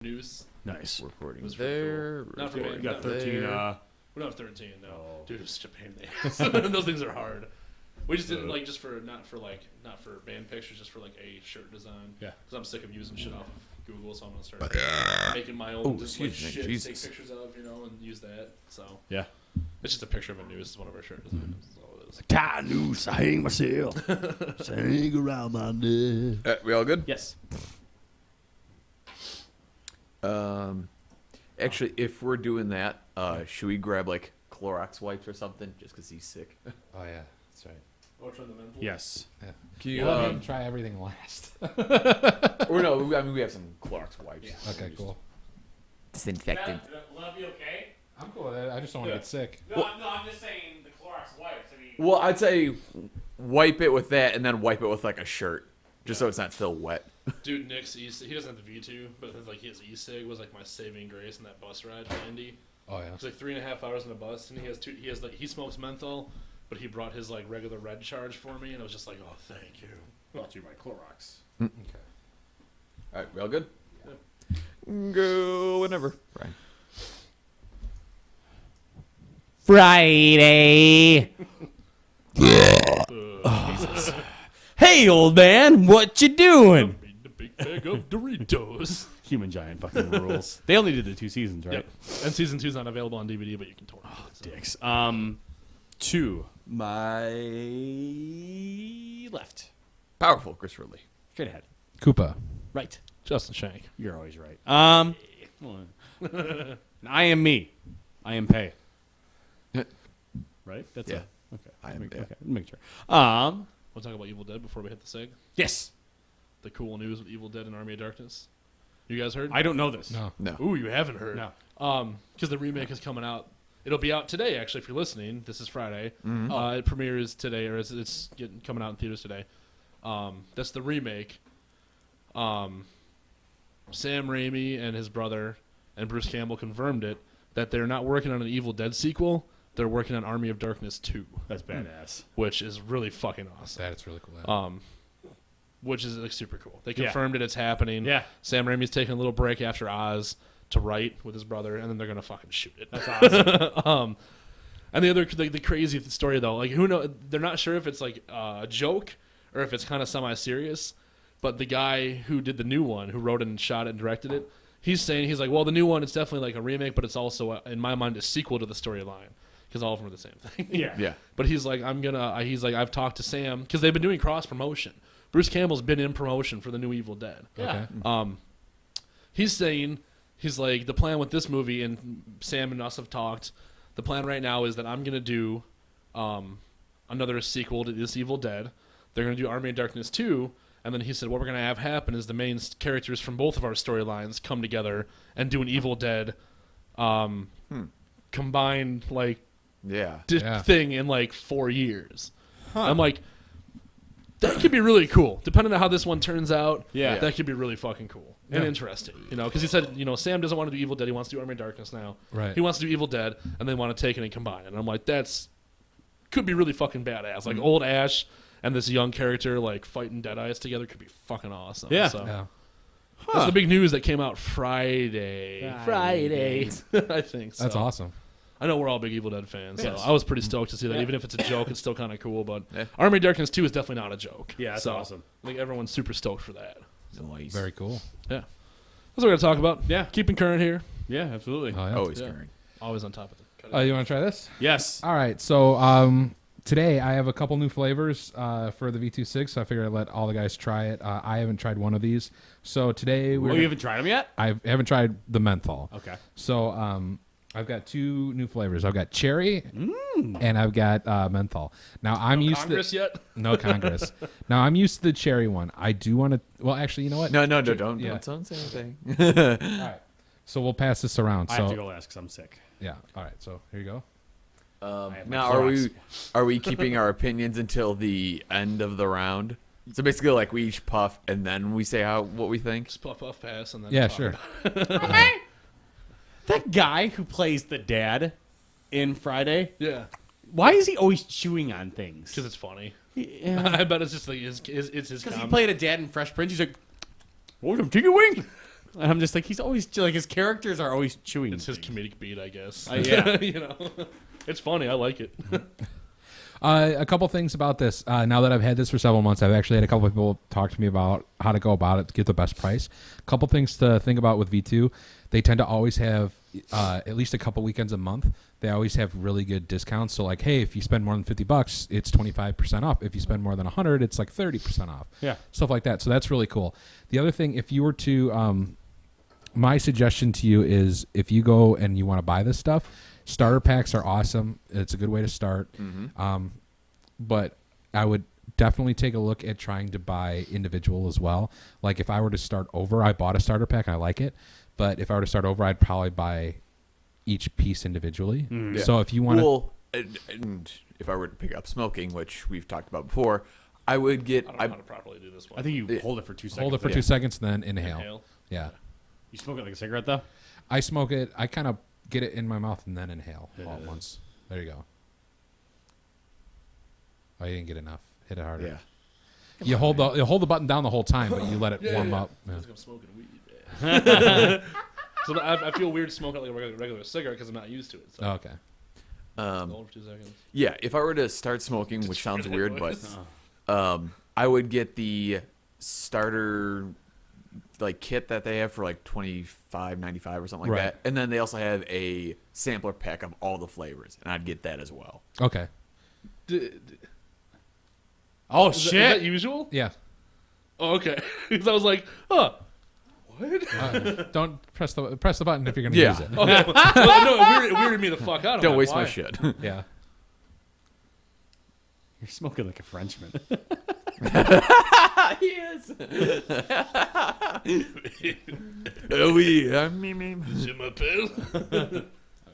News. Nice. Recording was there. cool. Not for You got 13. We're not 13. No, Oh. dude, it was such a pain in the ass. Those things are hard. We just didn't like not for band pictures, just for like a shirt design. Yeah. Because I'm sick of using shit off of Google, so I'm gonna start making my own shit to take pictures of, and use that. So Yeah. it's just a picture of a news. It's one of our shirt designs. That's all it is. Tie noose, I hang myself. Hang around my neck. We all good? Yes. Actually, if we're doing that, should we grab like Clorox wipes or something? Just because he's sick. Oh yeah, that's right. Or try the mental. Yes. Yeah. Can you? Well, try everything last. Or no, I mean we have some Clorox wipes. Yeah. Okay, cool. Disinfectant. Will that be okay? I'm cool with it. I just don't want to get sick. No, I'm just saying the Clorox wipes. I mean, Well, I'd say wipe it with that, and then wipe it with like a shirt, just so it's not still wet. Dude, Nick's he doesn't have the V2, but like his e-cig was like my saving grace in that bus ride to Indy. Oh yeah. It's like 3.5 hours in a bus, and he smokes menthol, but he brought his like regular red charge for me, and I was just like, oh, thank you. Brought to you by Clorox. Okay. All right, we all good? Go whenever. Right. Friday. Hey, old man, what you doing? Eating a big bag of Doritos. Human Giant fucking rules. They only did the 2 seasons, right? Yep. And season 2's not available on DVD, but you can totally get it. Dicks. To my left. Powerful, Christopher Lee. Straight ahead. Koopa. Right. Justin Shank. You're always right. I am me. I am pay. Right? That's Yeah. Okay. I am, yeah. Okay. Make sure. We'll talk about Evil Dead before we hit the seg. Yes. The cool news with Evil Dead and Army of Darkness. You guys heard? I don't know this. No. No. Ooh, you haven't heard? No. Because the remake is coming out. It'll be out today, actually, if you're listening. This is Friday. It premieres today, or it's coming out in theaters today. That's the remake. Sam Raimi and his brother and Bruce Campbell confirmed it, that they're not working on an Evil Dead sequel. They're working on Army of Darkness 2. That's badass. Which is really fucking awesome. That's really cool. Which is like super cool. They Yeah. confirmed it's happening. Yeah. Sam Raimi's taking a little break after Oz to write with his brother, and then they're gonna fucking shoot it. That's awesome. And the other the crazy story though, like who know, they're not sure if it's like a joke or if it's kind of semi-serious. But the guy who did the new one, who wrote it and shot it and directed it, he's like, well, the new one is definitely like a remake, but it's also in my mind a sequel to the storyline because all of them are the same thing. Yeah. Yeah. But he's like, I've talked to Sam because they've been doing cross promotion. Bruce Campbell's been in promotion for the new Evil Dead. Yeah. Okay. He's like, the plan with this movie, and Sam and us have talked, the plan right now is that I'm going to do another sequel to this Evil Dead. They're going to do Army of Darkness 2, and then he said what we're going to have happen is the main characters from both of our storylines come together and do an Evil Dead combined, like, Yeah. thing in, like, 4 years. I'm like, that could be really cool. Depending on how this one turns out, Yeah. that could be really fucking cool and interesting. Because he said, Sam doesn't want to do Evil Dead. He wants to do Army of Darkness now. Right. He wants to do Evil Dead, and they want to take it and combine it. And I'm like, could be really fucking badass. Like, old Ash and this young character, like, fighting Deadeyes together could be fucking awesome. Yeah. So, Yeah. that's the big news that came out Friday. Friday. I think so. That's awesome. I know we're all big Evil Dead fans, so Yes. I was pretty stoked to see that. Yeah. Even if it's a joke, it's still kind of cool. But Yeah. Army of Darkness 2 is definitely not a joke. Yeah, that's so, awesome. I think everyone's super stoked for that. Nice. Very cool. Yeah. That's what we're going to talk about. Yeah. Keeping current here. Yeah, absolutely. Oh, yeah. Always Yeah. current. Always on top of it. You want to try this? Yes. All right. So today I have a couple new flavors for the V2 cigs. So I figured I'd let all the guys try it. I haven't tried one of these. So today Oh, you haven't tried them yet? I haven't tried the menthol. Okay. So I've got two new flavors. I've got cherry and I've got menthol. Now I'm used Congress to yet? no Congress. Now I'm used to the cherry one. I do want to. Well, actually, you know what? No, don't Yeah. don't say anything. All right. So we'll pass this around. I So have to go last because I'm sick. yeah. All right. So here you go. have my Now, Clorox. are we keeping our opinions until the end of the round? So basically, like we each puff and then we say what we think. Just puff, pass, and then Yeah, talk sure. about That guy who plays the dad in Friday, it. Yeah. why is he always chewing on things? Because it's funny. Yeah. I bet it's just like it's his Because he comedy. played a dad in Fresh Prince. He's like, "Want some chicken wings?" And I'm just like, he's always like his characters are always chewing. It's his things. comedic beat, I guess. Yeah. You know, it's funny. I like it. A couple things about this. Now that I've had this for several months, I've actually had a couple of people talk to me about how to go about it to get the best price. A couple things to think about with V2. They tend to always have at least a couple weekends a month. They always have really good discounts. So like, hey, if you spend more than $50, it's 25% off. If you spend more than 100, it's like 30% off. Yeah. Stuff like that. So that's really cool. The other thing, if you were to, my suggestion to you is if you go and you want to buy this stuff, starter packs are awesome. It's a good way to start. But I would definitely take a look at trying to buy individual as well. Like if I were to start over, I bought a starter pack. I like it. But if I were to start over, I'd probably buy each piece individually. Yeah. So if you want to... Well, and if I were to pick up smoking, which we've talked about before, I would get... I don't know how to properly do this one. I think you hold it for 2 seconds. hold it for 2 seconds and then inhale. Inhale. Yeah. You smoke it like a cigarette, though? I smoke it. I kind of get it in my mouth and then inhale all at once. There you go. Oh, you didn't get enough. Hit it harder. Yeah. You hold the button down the whole time, but you let it warm up. Yeah. I'm smoking weed. Man. So I feel weird smoking like a regular cigarette because I'm not used to it. So Oh, okay. hold for 2 seconds. Yeah, if I were to start smoking, which sounds weird, but I would get the starter like kit that they have for like $25.95 or something like Right. that, and then they also have a sampler pack of all the flavors, and I'd get that as well. Okay. Oh, Is that usual? Yeah. Oh, okay. Because I was like, huh. What? Don't press the button if you're going to Yeah. use it. Okay. Well, no, it weirded me the fuck out. I'm Don't like, waste why? my shit. Yeah. You're smoking like a Frenchman. He is. Oh, oui. Me. Je m'appelle.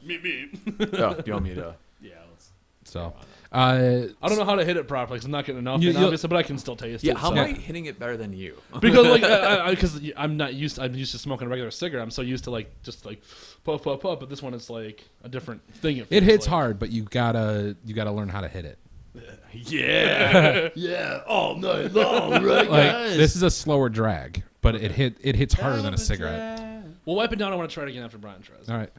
Me. Oh, do you want me to? Yeah, let's... So, I don't know how to hit it properly because I'm not getting enough, You- obviously, but I can still taste Yeah, it. how so. am I hitting it better than you? Because like, because I'm used to smoking a regular cigarette. I'm so used to like just like puff, but this one is like a different thing. it feels hits like. hard, but you gotta learn how to hit it. Yeah. Yeah. All night long, right, Like guys? this is a slower drag, but it hits harder than a cigarette. Well, wipe it down. I want to try it again after Brian tries. All right.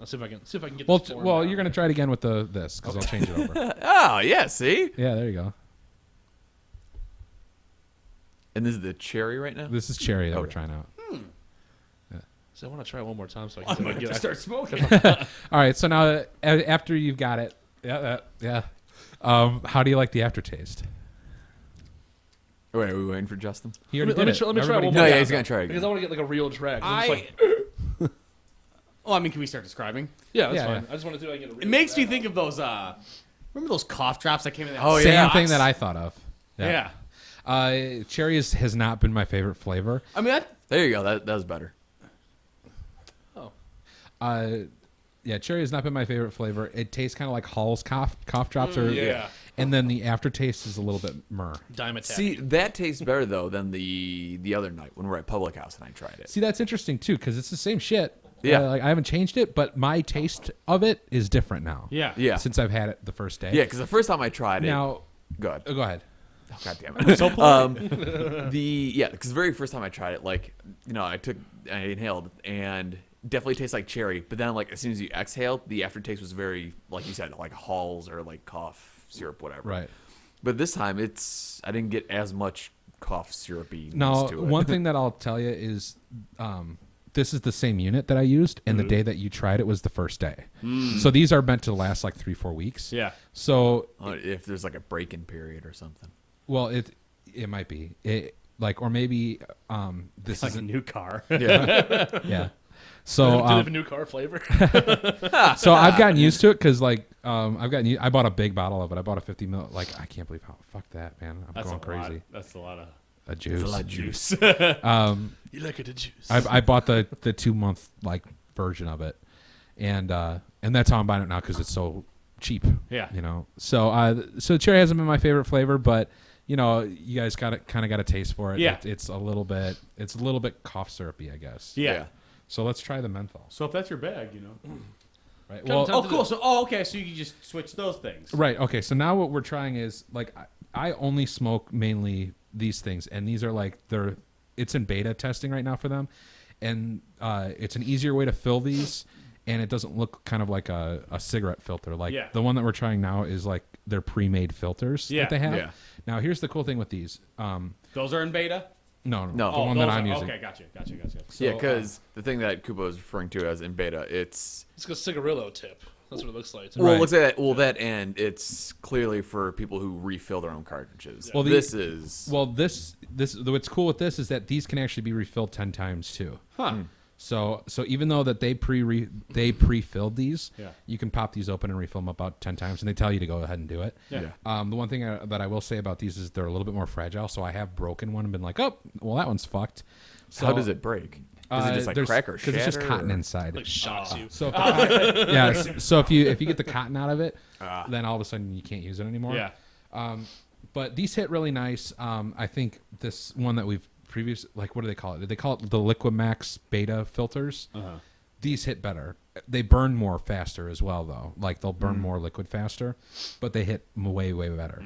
I'll see if I can get. Well, this form well, down. you're gonna try it again with this because I'll change it over. Oh, yeah, see? Yeah, there you go. And this is the cherry right now? This is cherry that we're Okay. trying out. So I want to try it one more time so I can get start smoking. All right, so now after you've got it, yeah. How do you like the aftertaste? Wait, are we waiting for Justin? He Let already me did try it. one Everybody more did No, it. yeah, time, he's gonna though, try because again. I want to get like a real drag. I'm just like, Oh, I mean, can we start describing? yeah, that's Yeah, fine. yeah. I just want to see if I can get a real It makes me drag think of those, remember those cough drops that came in that Oh, Same yeah. thing that I thought of. Yeah. Cherry has not been my favorite flavor. I mean, There you go. That was better. Yeah, cherry has not been my favorite flavor. It tastes kind of like Hall's cough drops, yeah. and then the aftertaste is a little bit myrrh. Dimetap. See, that tastes better, though, than the other night when we were at Public House and I tried it. See, that's interesting too because it's the same shit. Yeah. Like I haven't changed it, but my taste of it is different now. yeah. Yeah. Since I've had it the first day. Yeah, because the first time I tried it... Now, Go ahead. go ahead. Oh, God damn it. Because the very first time I tried it, like, you know, I inhaled and definitely tastes like cherry, but then like as soon as you exhaled, the aftertaste was very, like you said, like Halls or like cough syrup, whatever. Right. But this time I didn't get as much cough syrupy Now, to it. one thing that I'll tell you is, this is the same unit that I used, and the day that you tried it was the first day. So these are meant to last like 3-4 weeks. Yeah. So, If there's like a break-in period or something. well, it might be or maybe this Like is a new car. Yeah. yeah. Do So they have a new car flavor? so I've gotten used to it because like I bought a big bottle of it. I bought a 50 ml. Like I can't believe how fuck that, man. I'm That's going a crazy. lot. That's a lot of... A juice. a lot of juice. You like it, the juice. I bought the 2-month like version of it, and that's how I'm buying it now because it's so cheap. Yeah. You know. So cherry hasn't been my favorite flavor, but you know you guys got a taste for it. Yeah. It's a little bit cough syrupy, I guess. Yeah. So let's try the menthol. So if that's your bag, you know. Right. Well, Oh, cool. So, okay. So you can just switch those things. Right. Okay. So now what we're trying is like I only smoke mainly these things, and these are like it's in beta testing right now for them, it's an easier way to fill these, and it doesn't look kind of like a cigarette filter. Like the one that we're trying now is like they're pre-made filters that they have. Yeah. Now here's the cool thing with these. Those are in beta? No. No. The one that I'm using. Okay, gotcha. So, yeah, because the thing that Koopa was referring to as in beta, it's a cigarillo tip. That's what it looks like. Well, looks like that. Well, that and it's clearly for people who refill their own cartridges. Well, this what's cool with this is that these can actually be refilled 10 times too. Huh. So even though that they pre-filled these, you can pop these open and refill them about 10 times, and they tell you to go ahead and do it. Yeah. The one thing that I will say about these is they're a little bit more fragile. So I have broken one and been like, oh, well, that one's fucked. So, how does it break? Is it just like crack or shatter? Because it's just cotton inside. Like shocks you. So so if you get the cotton out of it, then all of a sudden you can't use it anymore. Yeah. But these hit really nice. I think this one that we've what do they call it? They call it the Liquid Max Beta filters. These hit better. They burn more faster as well, though. Like they'll burn more liquid faster, but they hit way better.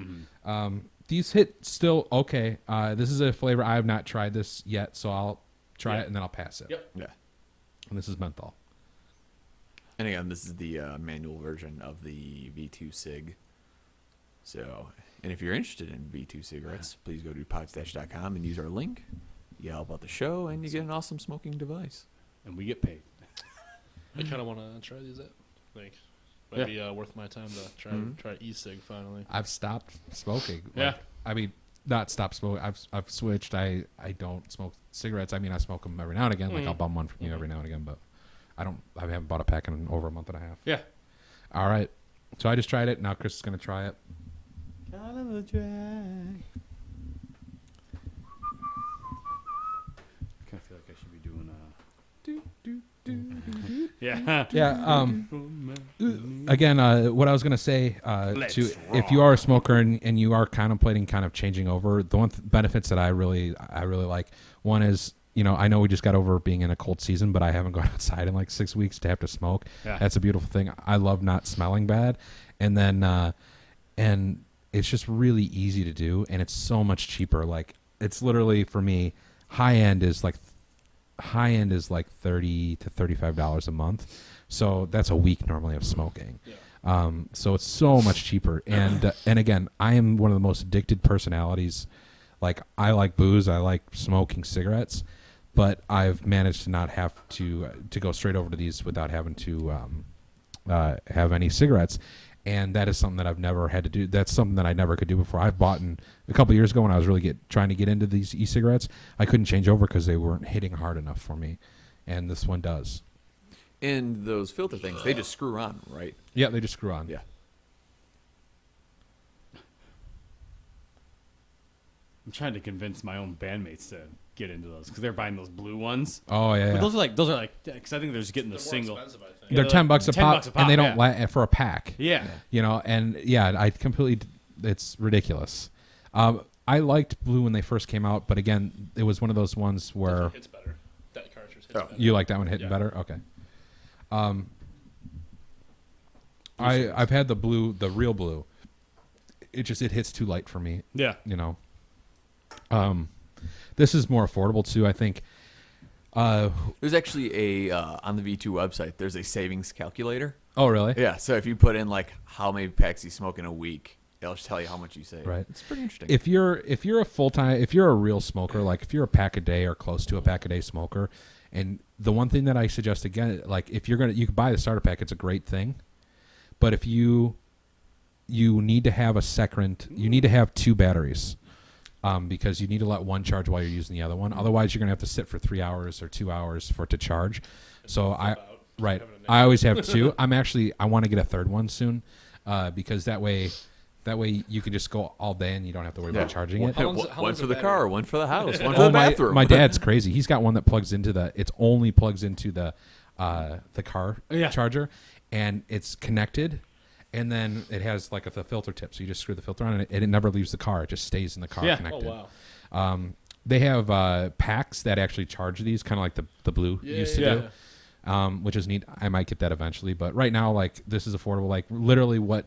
These hit still okay. This is a flavor I have not tried this yet, so I'll try it and then I'll pass it. Yep. Yeah. And this is menthol. And again, this is the manual version of the V2 Sig. So, and if you're interested in V2 cigarettes, please go to podstache.com and use our link. You help out the show, and you get an awesome smoking device. And we get paid. I kind of want to try these out. I think might be worth my time to try e-cig finally. I've stopped smoking. Yeah. I mean, not stopped smoking. I've switched. I don't smoke cigarettes. I mean, I smoke them every now and again. Like I'll bum one from you every now and again, but I haven't bought a pack in over a month and a half. Yeah. All right. So I just tried it. Now Chris is going to try it. Kind of a drag. I kind of feel like I should be doing Yeah. Yeah. Again, what I was going to say if you are a smoker and you are contemplating kind of changing over, the one benefits that I really like, one is, I know we just got over being in a cold season, but I haven't gone outside in like 6 weeks to have to smoke. Yeah. That's a beautiful thing. I love not smelling bad. And then, and it's just really easy to do. And it's so much cheaper. Like it's literally for me, high end is like $30 to $35 a month. So that's a week normally of smoking. Yeah. So it's so much cheaper. And again, I am one of the most addicted personalities. Like I like booze. I like smoking cigarettes. But I've managed to not have to go straight over to these without having to have any cigarettes, and that is something that I've never had to do. That's something that I never could do before. I've bought a couple of years ago when I was really trying to get into these e-cigarettes. I couldn't change over because they weren't hitting hard enough for me, and this one does. And those filter things, they just screw on, right? Yeah, they just screw on. Yeah. I'm trying to convince my own bandmates to get into those because they're buying those blue ones. Oh yeah. But those are like because I think they're just getting the single. More expensive, I think. They're $10 a pop, $10 and they don't for a pack. Yeah. And I completely. It's ridiculous. I liked blue when they first came out, but again, it was one of those ones where It hits better. That cartridge hits better. you like that one hitting better. Okay. I've had the real blue. It hits too light for me. Yeah. This is more affordable too, I think. There's actually on the V2 website, there's a savings calculator. Oh, really? Yeah, so if you put in like how many packs you smoke in a week, it'll just tell you how much you save. Right. It's pretty interesting. If you're a real smoker, like if you're a pack a day or close to a pack a day smoker, and the one thing that I suggest again, like if you can buy the starter pack, it's a great thing. But if you need to have you need to have 2 batteries. Because you need to let one charge while you're using the other one. Otherwise, you're going to have to sit for 3 hours or 2 hours for it to charge. So I always have 2. I want to get a third one soon, because that way you can just go all day and you don't have to worry about charging it. One for the car, one for the house, one for the bathroom. My dad's crazy. He's got one that plugs into the car charger, and it's connected. And then it has like the filter tip, so you just screw the filter on, and it never leaves the car. It just stays in the car connected. Oh, wow. They have packs that actually charge these, kind of like the blue used to do, which is neat. I might get that eventually, but right now, like this is affordable. Like literally, what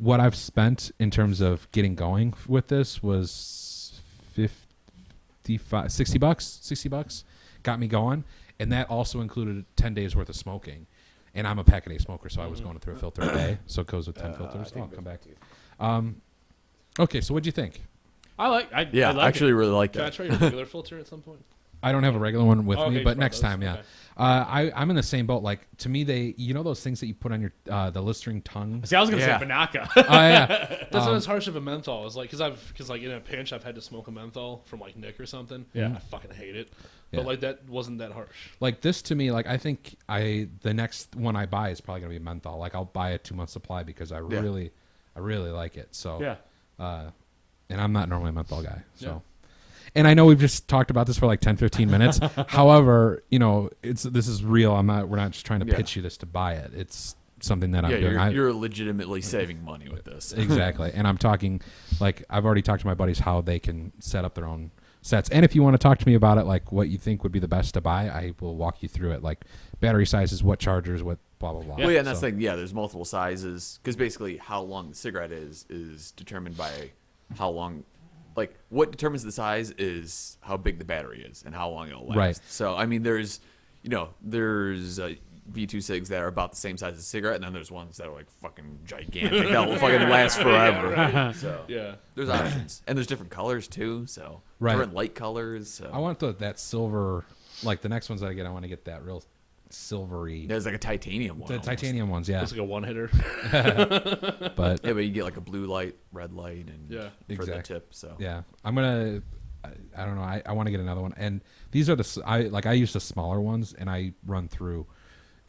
I've spent in terms of getting going with this was $60, got me going. and that also included 10 days worth of smoking. And I'm a pack-a-day smoker, so I was going through a filter a day. So it goes with 10 filters. I'll come back to you. Okay, so what'd you think? I like actually really like Can I that. try your regular filter at some point? I don't have a regular one with Oh, okay, me, but just next brought time, those. yeah. Okay. I'm in the same boat. Like, to me, those things that you put on your the Listerine tongue. See, I was gonna Yeah. say Banaka. Oh yeah, That's not as harsh of a menthol as like because like in a pinch I've had to smoke a menthol from like Nick or something. Yeah. I fucking hate it. Yeah. But like that wasn't that harsh. like this to me, like I think the next one I buy is probably gonna be menthol. Like I'll buy a 2-month supply because I really like it. So Yeah. and I'm not normally a menthol guy. So. Yeah. And I know we've just talked about this for like 10, 15 minutes. However, this is real. We're not just trying to pitch you this to buy it. It's something that I'm doing. You're legitimately saving money with this. Exactly. And I'm talking, like, I've already talked to my buddies how they can set up their own sets. And if you want to talk to me about it, like what you think would be the best to buy, I will walk you through it. Like battery sizes, what chargers, what blah, blah, blah. Well, yeah, and that's So- like, there's multiple sizes because basically how long the cigarette is determined by how long, like what determines the size is how big the battery is and how long it'll last. Right. So, I mean, there's V2 cigs that are about the same size as a cigarette, and then there's ones that are like fucking gigantic that will fucking last forever. So, Yeah. there's options. And there's different colors too, so Right. different light colors. So. I want that silver, like the next ones that I get, I want to get that real silvery. There's like a titanium one. The almost. titanium ones, yeah. It's like a one hitter. But Yeah, but you get like a blue light, red light, and Yeah. for the Exact- tip. So yeah, I'm gonna. I don't know. I want to get another one, and these are I use the smaller ones, and I run through.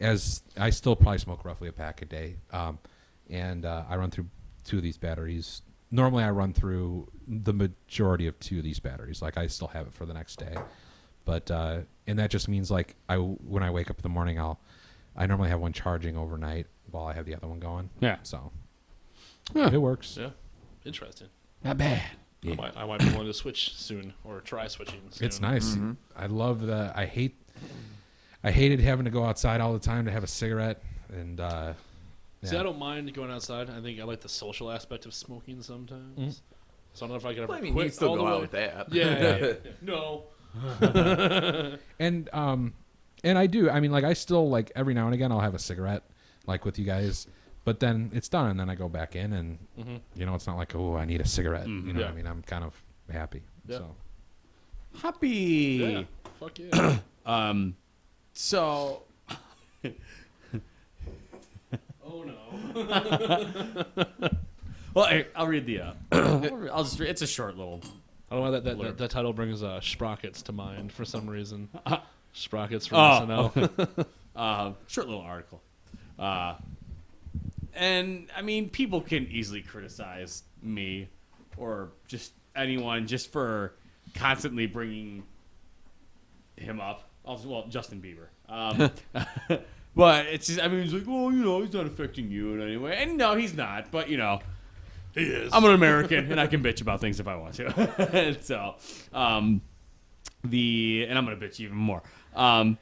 As I still probably smoke roughly a pack a day, and I run through 2 of these batteries. Normally, I run through the majority of 2 of these batteries. Like I still have it for the next day, but and that just means like when I wake up in the morning, I normally have one charging overnight while I have the other one going. Yeah. So it works. Yeah. Interesting. Not bad. Yeah. I might be willing to switch soon or try switching soon. It's nice. I love the. I hated having to go outside all the time to have a cigarette, and See, yeah. I don't mind going outside. I think I like the social aspect of smoking sometimes. So I don't know if I can ever Well, I mean, quit you can still all go the out way. with that. Yeah. No. And I do. I mean, like I still like every now and again I'll have a cigarette, like with you guys, but then it's done, and then I go back in, and it's not like I need a cigarette. You know what I mean? I'm kind of happy. Yeah. So Happy. Yeah. Fuck yeah. So Oh no. well, I'll read the. I'll just. It's a short little. I don't know why that title brings Sprockets to mind for some reason. Sprockets from SNL. Short little article. And I mean, people can easily criticize me or just anyone just for constantly bringing him up. Well, Justin Bieber. But it's just, I mean, he's like, well, he's not affecting you in any way. And no, he's not. But, He is. I'm an American, and I can bitch about things if I want to. So, and I'm going to bitch even more. Title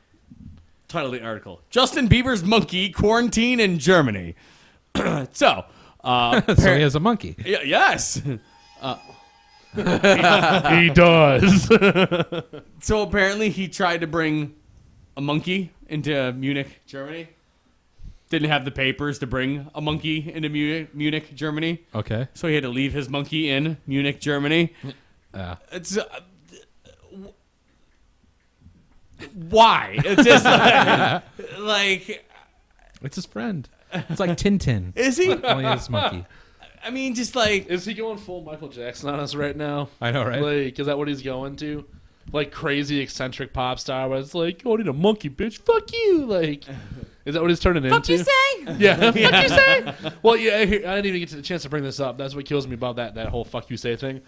of the article: Justin Bieber's monkey quarantine in Germany. So so he has a monkey. yes. He does. So apparently he tried to bring a monkey into Munich, Germany. Didn't have the papers to bring a monkey into Munich, Germany. Okay. So he had to leave his monkey in Munich, Germany. It's why? It's just like It's his friend. It's like Tintin. is he? Only his monkey. I mean, just like Is he going full Michael Jackson on us right now? I know, right? Like, is that what he's going to? Like crazy eccentric pop star where it's like, oh, I need a monkey, bitch. Fuck you. Like, is that what he's turning into? fuck you say? Yeah, fuck you say? Well, yeah, I didn't even get to the chance to bring this up. That's what kills me about that whole fuck you say thing.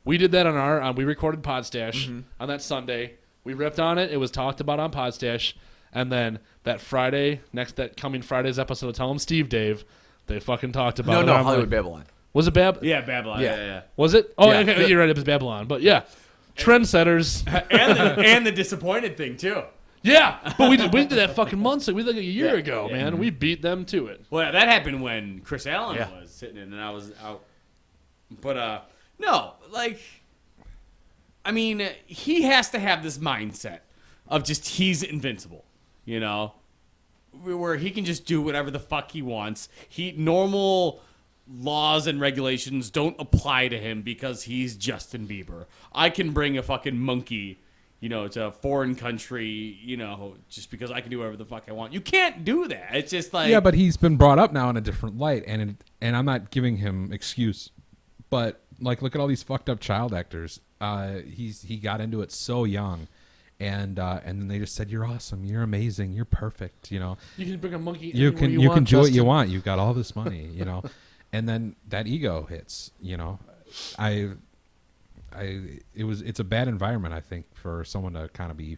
We did that on we recorded Podstache on that Sunday. We ripped on it. It was talked about on Podstache. And then that coming Friday's episode of Tell 'em Steve Dave, they fucking talked about it. No, I'm Hollywood like, Babylon. was it Yeah, Babylon. Yeah. Was it? Oh, Yeah. okay, you're right. It was Babylon. But yeah, trendsetters. And the disappointed thing too. Yeah, but we did that fucking months ago. We did like a year ago, man. We beat them to it. Well, that happened when Chris Allen Yeah. was sitting in and I was out. But no, like, I mean, he has to have this mindset of just he's invincible, you know, where he can just do whatever the fuck he wants. Normal laws and regulations don't apply to him because he's Justin Bieber. I can bring a fucking monkey, you know, to a foreign country, you know, just because I can do whatever the fuck I want. You can't do that. It's just like, yeah, but he's been brought up now in a different light, and I'm not giving him excuse, but like, look at all these fucked up child actors. He got into it so young, and then they just said, "You're awesome, you're amazing, you're perfect." You know, You can bring a monkey. you anywhere can you do want, what Justin. you want. You've got all this money, you know, and then that ego hits. You know, it's a bad environment, I think, for someone to kind of be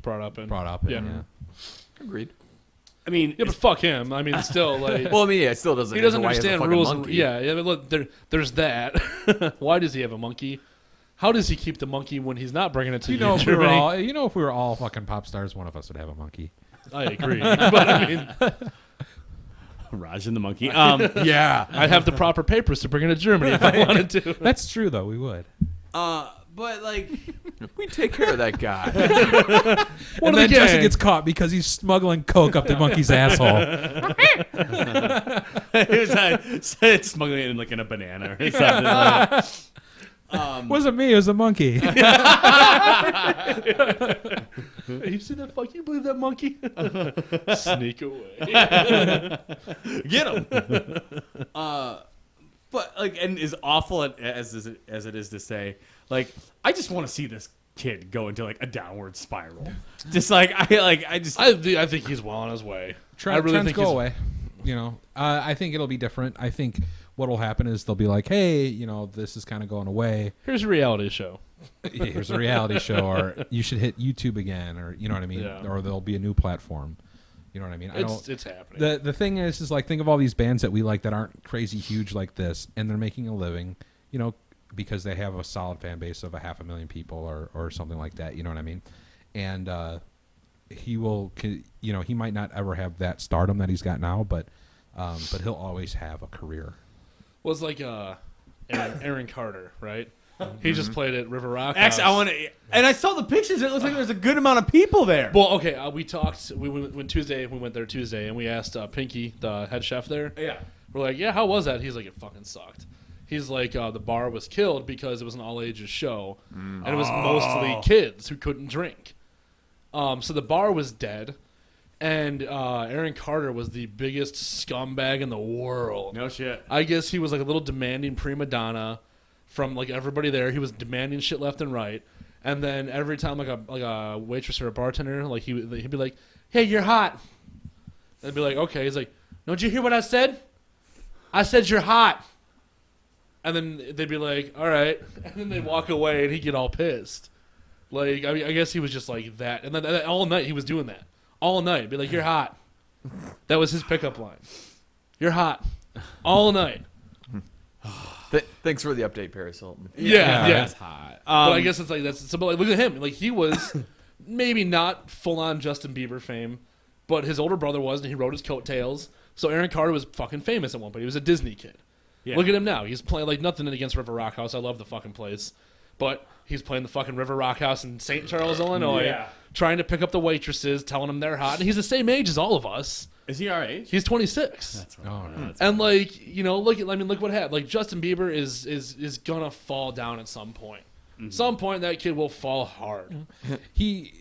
Brought up in. Yeah. Agreed. I mean, Yeah, but fuck him. I mean, still, like, Well, I mean, yeah, it still doesn't. he doesn't answer why he has a understand fucking rules. monkey. Yeah, but look, there's that. Why does he have a monkey? How does he keep the monkey when he's not bringing it to You know, if Germany? we were all fucking pop stars, one of us would have a monkey. I agree, but I mean, Raj and the monkey. Yeah. I'd have the proper papers to bring it to Germany if I wanted to. That's true, though. We would. But like, We take care of that guy. And then Jesse gets caught because he's smuggling coke up the monkey's asshole. it's smuggling it in like in a banana or something. Like. Wasn't me. It was a monkey. You see that? Fuck, you believe that monkey? Sneak away. Get him. But like, and as awful as it is to say, like, I just want to see this kid go into like a downward spiral. Just like I think he's well on his way. I Trends really think go he's away. You know, I think it'll be different. I think what will happen is they'll be like, hey, you know, this is kind of going away. Here's a reality show. Here's a reality show, or you should hit YouTube again, or you know what I mean, Yeah. or there'll be a new platform. You know what I mean? It's happening. The thing is like, think of all these bands that we like that aren't crazy huge like this, and they're making a living, you know, because they have a solid fan base of 500,000 people or something like that. You know what I mean? And he will, you know, he might not ever have that stardom that he's got now, but he'll always have a career. Was like Aaron Carter, right? He just played at River Rock. actually, and I saw the pictures. It looks like there's a good amount of people there. Well, okay, we talked. We went there Tuesday, and we asked Pinky, the head chef there. Yeah. We're like, yeah, how was that? He's like, it fucking sucked. He's like, the bar was killed because it was an all ages show, and it was mostly kids who couldn't drink. So the bar was dead, and Aaron Carter was the biggest scumbag in the world. No shit. I guess he was like a little demanding prima donna from like everybody there. He was demanding shit left and right, and then every time like a waitress or a bartender, like he'd be like, "Hey, you're hot." I'd be like, "Okay." He's like, "Don't you hear what I said? I said you're hot." And then they'd be like, "All right," and then they'd walk away, and he'd get all pissed. Like, I mean, I guess he was just like that, and then all night he was doing that. All night, be like, "You're hot." That was his pickup line. "You're hot," all night. Thanks for the update, Paris Hilton. Yeah. That's hot. But I guess it's like that's. So, but like, look at him. Like he was maybe not full on Justin Bieber fame, but his older brother was, and he rode his coattails. So Aaron Carter was fucking famous at one point. He was a Disney kid. Yeah. Look at him now. He's playing like nothing against River Rock House. I love the fucking place, but he's playing the fucking River Rock House in St. Charles, Illinois, Yeah. trying to pick up the waitresses, telling them they're hot. And he's the same age as all of us. Is he our age? He's 26. That's right. Oh, no. And like, you know, look what happened. Like Justin Bieber is gonna fall down at some point. Some point that kid will fall hard. He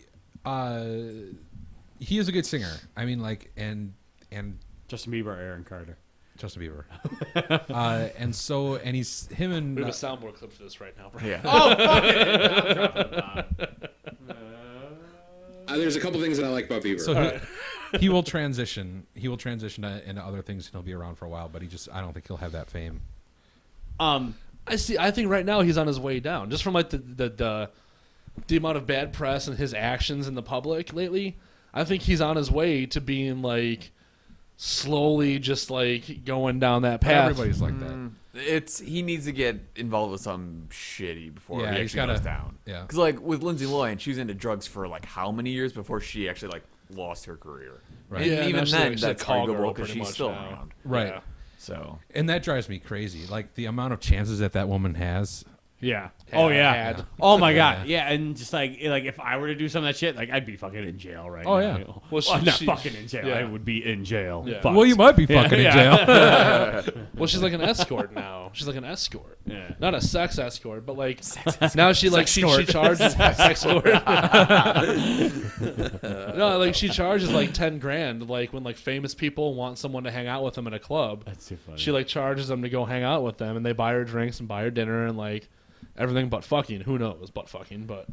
is a good singer. I mean, like, and Justin Bieber, Aaron Carter. Justin Bieber, and he's him and We have a soundboard clip for this right now, bro. Yeah. Oh, fuck it. There's a couple things that I like about Bieber. so he will transition. He will transition into other things, and he'll be around for a while. But I don't think he'll have that fame. I think right now he's on his way down, just from like the amount of bad press and his actions in the public lately. I think he's on his way to being like slowly just like going down that path. Everybody's like that. He needs to get involved with some shitty before Yeah, he he's actually goes gotta- down. yeah. Because like with Lindsay Lohan, she was into drugs for like how many years before she actually like lost her career. Right. And Yeah, even now she's then, like a that's call arguable girl because pretty she's much still now. around. Right. Yeah. So And that drives me crazy. Like the amount of chances that woman has. Yeah. Oh yeah. Had. Oh my god. Yeah, and just like if I were to do some of that shit, like I'd be fucking in jail right now. Oh, yeah. Well, Not she- fucking in jail. yeah. I would be in jail. Yeah. Fucked. Well, you might be fucking in jail. Well, she's like an escort now. She's like an escort. Yeah. Not a sex escort, but like now she like she Sex-cort. charges sex escort. No, like she charges like 10 grand. Like when like famous people want someone to hang out with them at a club, That's too funny. she like charges them to go hang out with them, and they buy her drinks and buy her dinner and like everything but fucking. Who knows? But fucking. But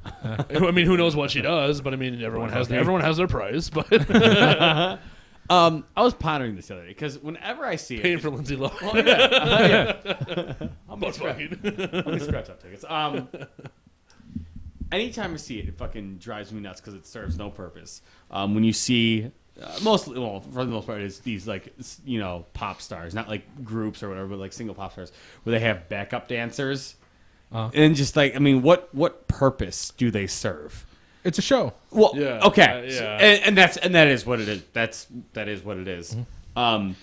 I mean, who knows what she does? But I mean, everyone has their price. But I was pondering this the other day because whenever I see paying it, for Lindsay Lohan. well, yeah. But fucking. How many scratch off tickets? Anytime I see it, it fucking drives me nuts because it serves no purpose. When you see, mostly, well, for the most part, it's these like pop stars, not like groups or whatever, but like single pop stars where they have backup dancers, and just like I mean, what purpose do they serve? It's a show. Well, Yeah, okay, yeah. and that is what it is. That is what it is.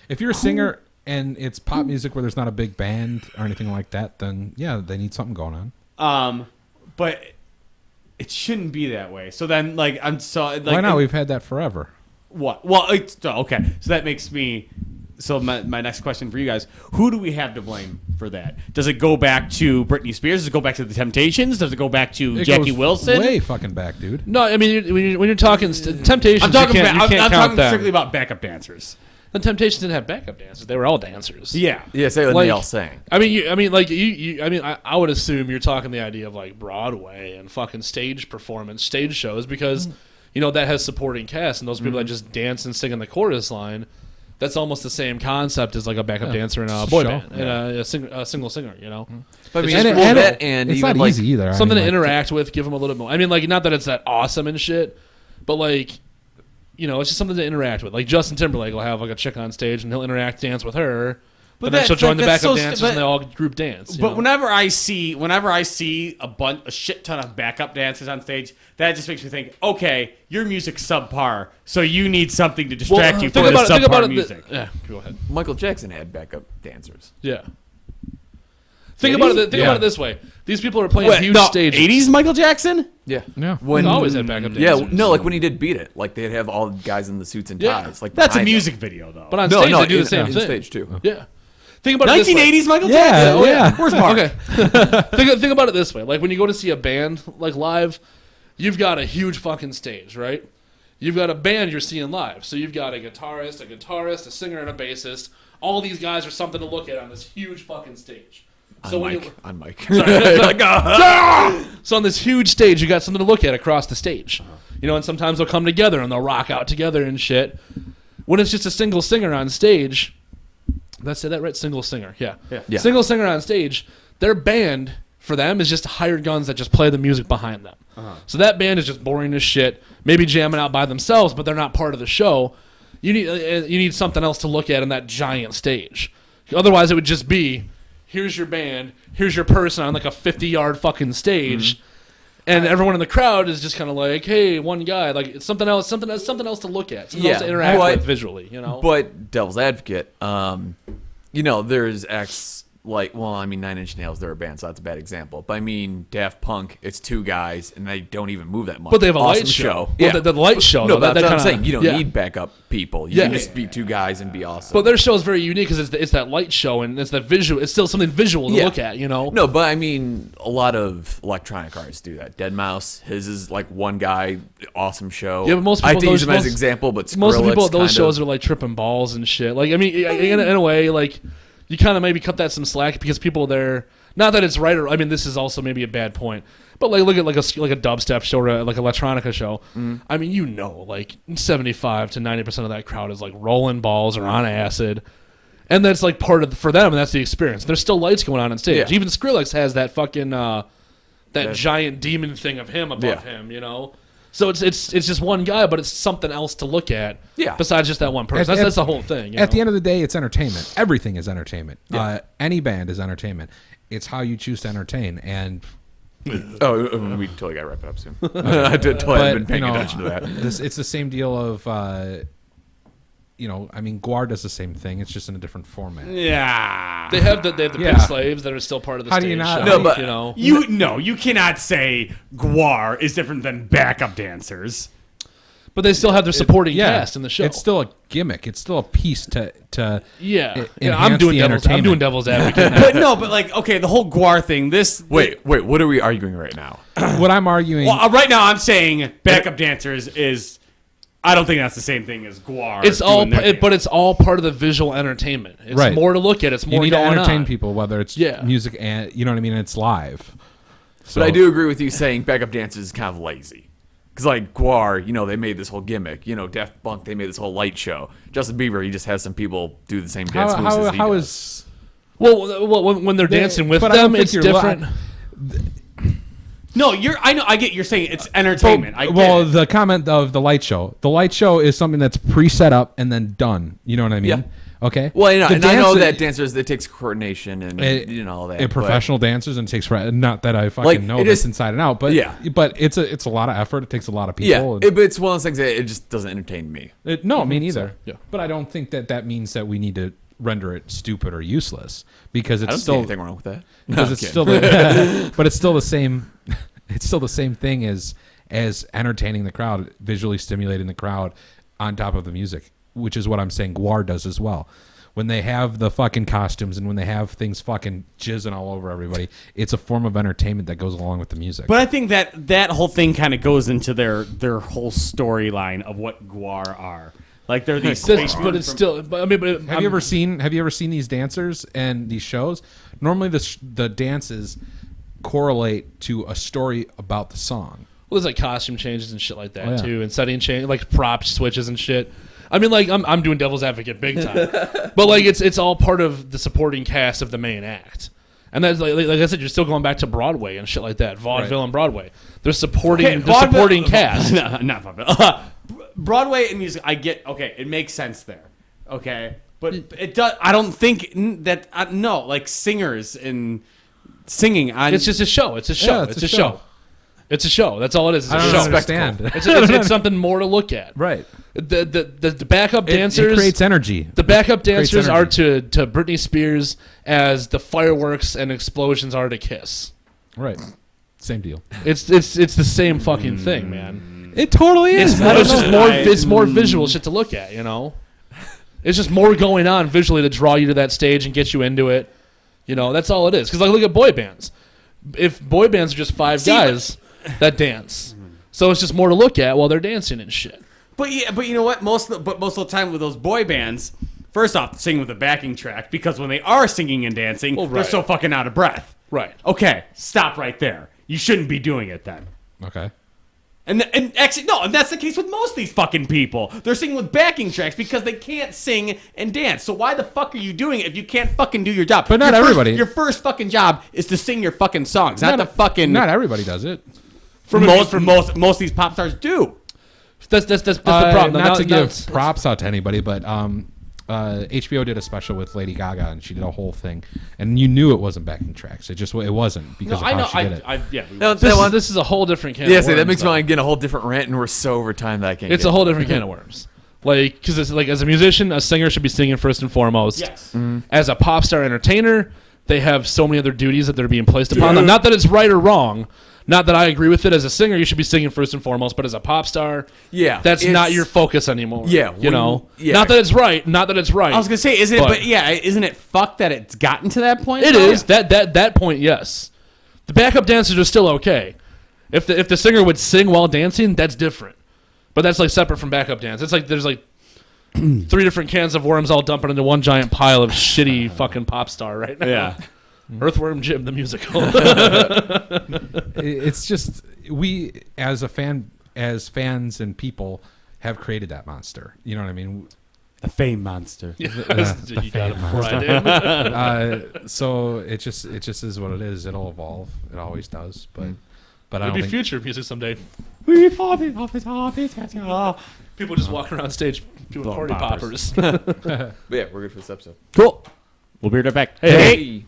If you're a singer and it's pop music where there's not a big band or anything like that, then yeah, they need something going on. But it shouldn't be that way. So then, like, I'm so like, Why not? We've had that forever. What? Well, it's okay. So that makes me. So my next question for you guys: who do we have to blame for that? Does it go back to Britney Spears? Does it go back to the Temptations? Does it go back to It Jackie goes Wilson? Way fucking back, dude. No, I mean when you're talking Temptations, I'm talking. you can't I'm count talking them. strictly about backup dancers. The Temptations didn't have backup dancers; they were all dancers. Yeah. Yeah, say what Like- they all sang. I mean, I would assume you're talking the idea of like Broadway and fucking stage performance, stage shows, because that has supporting cast and those people that just dance and sing in the chorus line. That's almost the same concept as like a backup dancer in a It's a boy show. band, and a single singer. But I mean, It's well, just- that and it's even not like easy either. Something I mean, to like, interact with, give them a little bit more. I mean, like not that it's that awesome and shit, but like. It's just something to interact with. Like Justin Timberlake will have like a chick on stage and he'll dance with her, but then she'll join the that's backup so dancers but- and they all group dance. But whenever I see a shit ton of backup dancers on stage, that just makes me think, okay, your music's subpar, so you need something to distract you from the subpar music. Yeah, go ahead. Michael Jackson had backup dancers. Yeah. Think about it this way. These people are playing huge stages. 80s Michael Jackson? Yeah, Yeah. when He always had backup Yeah, dancers. no, like when he did Beat It, like they'd have all the guys in the suits and Yeah. ties. Like That's a behind music them. video, though. But on stage they do the in- same in thing. stage too. Yeah. Think about it this way. 1980s Michael Yeah, Jackson? yeah. Where's Mark? Okay. think about it this way. Like when you go to see a band like live, you've got a huge fucking stage, right? You've got a band you're seeing live. So you've got a guitarist, a singer, and a bassist. All these guys are something to look at on this huge fucking stage. So On Mike. So on this huge stage, you got something to look at across the stage. And sometimes they'll come together and they'll rock out together and shit. When it's just a single singer on stage, did I say that right? Single singer, yeah. Yeah. Single singer on stage, their band, for them, is just hired guns that just play the music behind them. So that band is just boring as shit, maybe jamming out by themselves, but they're not part of the show. You need something else to look at in that giant stage. Otherwise, it would just be, here's your band, here's your person on like a 50-yard fucking stage, and everyone in the crowd is just kind of like, hey, one guy, like it's something else to look at, something else to interact with visually, But devil's advocate, there's Nine Inch Nails, they're a band, so that's a bad example. But I mean, Daft Punk, it's two guys, and they don't even move that much. But they have a Awesome light show. Well, Yeah, the light show. No, though, but that's what I'm kinda- saying. You don't need backup people. You Yeah. can just be two guys and be awesome. But their show is very unique because it's that light show and it's that visual. It's still something visual to look at, No, but I mean, a lot of electronic artists do that. Deadmau5, his is like one guy, awesome show. Yeah, but most I people hate to use him as most- an example, but Most of the people at Skrillex those kind shows of- are like tripping balls and shit. Like, I mean, in a way, like you kind of maybe cut that some slack because people there. Not that it's right or I mean, this is also maybe a bad point. But like, look at like a dubstep show or like electronica show. I mean, like 75 to 90% of that crowd is like rolling balls or on acid. And that's like part of for them, and that's the experience. There's still lights going on stage. Yeah. Even Skrillex has that fucking giant demon thing of him above Yeah. him, So it's just one guy, but it's something else to look at. Yeah. Besides just that one person. That's the whole thing. At the end of the day, it's entertainment. Everything is entertainment. Any band is entertainment. It's how you choose to entertain. And Oh, we totally got to wrap it up soon. I totally haven't been paying attention to that. It's the same deal of, I mean, Guar does the same thing. It's just in a different format. Yeah. They have the Yeah. pit slaves that are still part of the How stage do you not- show, No, but- you know. You cannot say Guar is different than backup dancers. But they still have their supporting cast in the show. It's still a gimmick. It's still a piece to yeah. enhance I'm doing the devil's. I'm doing entertainment. devil's advocate. But no, but like, okay, the whole Guar thing. Wait, what are we arguing right now? What I'm arguing. Well, right now I'm saying backup dancers is. I don't think that's the same thing as Guar. It's all, doing their but it's all part of the visual entertainment. It's Right. more to look at. It's more you need to going entertain on. people, whether it's Yeah. music and you know what I mean. It's live. So, But I do agree with you saying backup dancers is kind of lazy. Because, like, Guar, they made this whole gimmick. Daft Punk, they made this whole light show. Justin Bieber, he just has some people do the same dance moves as he how does. is Well, when they're dancing with but I don't them, think it's you're different. No, I get you're saying it's entertainment. I get well, it. the comment of the light show. The light show is something that's pre-set up and then done. You know what I mean? Yeah. Okay. Well, The and I know dancer- that dancers, it takes coordination and, all that. And but- professional dancers, and it takes not that I fucking Like, know it this is- inside and out, but Yeah. but it's a lot of effort. It takes a lot of Yeah, people. but it's one of those things that it just doesn't entertain me. No, me neither. yeah. But I don't think that means that we need to render it stupid or useless because I it's don't see still anything wrong with that. No, because I'm it's kidding. still the, but it's still the same. It's still the same thing as entertaining the crowd, visually stimulating the crowd, on top of the music, which is what I'm saying. Guar does as well. When they have the fucking costumes and when they have things fucking jizzing all over everybody, it's a form of entertainment that goes along with the music. But I think that whole thing kind of goes into their whole storyline of what Guar are. Like they're these space But it's still. But, I mean, but Have you ever seen these dancers and these shows? Normally, the dances correlate to a story about the song. Well, there's like costume changes and shit like that Oh, yeah. too, and setting change, like prop switches and shit. I mean, like I'm doing devil's advocate big time, but like it's all part of the supporting cast of the main act, and that's like I said, you're still going back to Broadway and shit like that, vaudeville and Broadway. They're supporting supporting cast. No, not vaudeville. Broadway and music. I get. Okay, it makes sense there. Okay, but it does. I don't think that. No, like singers and singing. It's just a show. It's a show. Yeah, it's a show. It's a show. That's all it is. It's I a don't show. understand. It's something more to look at. Right. The backup It dancers creates energy. The backup Creates dancers are energy. to Britney Spears as the fireworks and explosions are to Kiss. Right. Same deal. It's the same fucking thing, man. It totally is. It's more visual shit to look at, It's just more going on visually to draw you to that stage and get you into it. That's all it is. Because look at boy bands. If boy bands are just five guys that dance, so it's just more to look at while they're dancing and shit. But you know what? Most of the time with those boy bands, first off, sing with a backing track because when they are singing and dancing, Well, they're right. so fucking out of breath. Right. Okay, stop right there. You shouldn't be doing it then. Okay. And actually, no, and that's the case with most of these fucking people. They're singing with backing tracks because they can't sing and dance. So why the fuck are you doing it if you can't fucking do your job? But not everybody. Your first fucking job is to sing your fucking songs, not the fucking. Not everybody does it. most of these pop stars do. That's the problem. Not to give that's- props out to anybody, but HBO did a special with Lady Gaga, and she did a whole thing, and you knew it wasn't backing tracks. It wasn't because No, of I know. how she did it. Yeah. No, This is a whole different can. yeah, of see, that worms, makes me though. want to get a whole different rant, and we're so over time that I can't. It's get a whole it. different can of worms. Like, because it's like as a musician, a singer should be singing first and foremost. Yes. As a pop star entertainer, they have so many other duties that they're being placed upon them. Not that it's right or wrong. Not that I agree with it. As a singer, you should be singing first and foremost. But as a pop star, Yeah, that's not it's- your focus anymore. Yeah, yeah. Not that it's right. Not that it's right. I was gonna say, isn't it fucked that it's gotten to that point? It though? is that point. Yes, the backup dancers are still okay. If the singer would sing while dancing, that's different. But that's like separate from backup dance. It's like there's like 3 different cans of worms all dumping into one giant pile of shitty fucking pop star right now. Yeah. Earthworm Jim the musical. It's just we as fans and people have created that monster. You know what I mean? The fame monster. you got it right. So it just is what it is. It'll evolve. It always does. But I It'll don't be think future music someday. People just walking around stage doing Blowing party poppers. poppers. But yeah, we're good for this episode. Cool. We'll be right back. Hey. Hey.